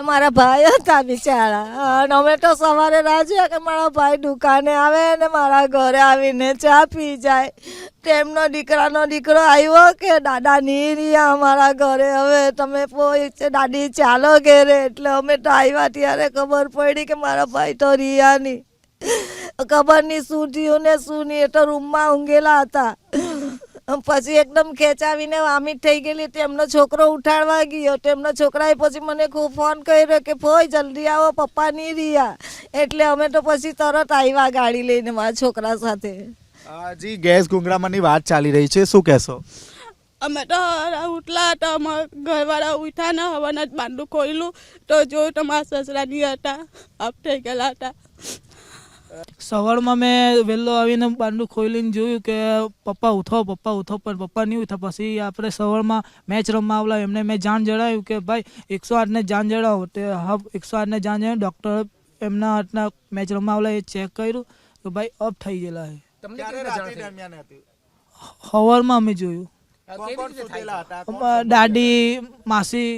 મારા ભાઈ હતા બિચારા અને અમે તો સવારે રાહ કે મારા ભાઈ દુકાને આવે ને મારા ઘરે આવીને ચા પી જાય. તેમનો દીકરો આવ્યો કે દાદા નહીં રહ્યા અમારા ઘરે, હવે તમે દાદી ચાલો ઘેરે. એટલે અમે તો આવ્યા ત્યારે ખબર પડી કે મારા ભાઈ તો રહ્યા નહીં. ખબર નહીં શું થયું ને શું નહીં, એ તો રૂમમાં ઊંઘેલા હતા. પછી એકદમ ખેંચાવીને વામિટ થઈ ગયેલી. તેમનો છોકરો ઉઠાડવા ગયો. તેમના છોકરાએ પછી મને ખૂબ ફોન કર્યો કે ફોઈ જલ્દી આવો, પપ્પા નહીં રહ્યા. એટલે અમે તો પછી તરત આવ્યા ગાડી લઈને મારા છોકરા સાથે. જી, ગેસ ગુંગળામણની વાત ચાલી રહી છે, શું કહેશો? અમે તો ઉઠલા હતા, અમારા ઘરવાળા ઉઠ્યા ને હવાના જ બાંધું ખોલ્યું તો જોયું તો મારા સસરા નહીં હતા, આપ થઈ ગયેલા હતા. સવારમાં મેં વહેલો આવીને બાંધું ખોલીને જોયું કે પપ્પા ઉઠો પણ પપ્પા નહીં ઉઠા. પછી આપણે સવારમાં મેચ રમવા આવલા એમને મેં જાણ જણાવ્યું કે ભાઈ 108ને જાણ જણાવો. તે હા 108ને જાણ જણાવી. ડૉક્ટર એમના હાથના મેચ રમવા આવલા એ ચેક કર્યું કે ભાઈ અપ થઈ ગયેલા છે. સવારમાં અમે જોયું. દાદી, માસી,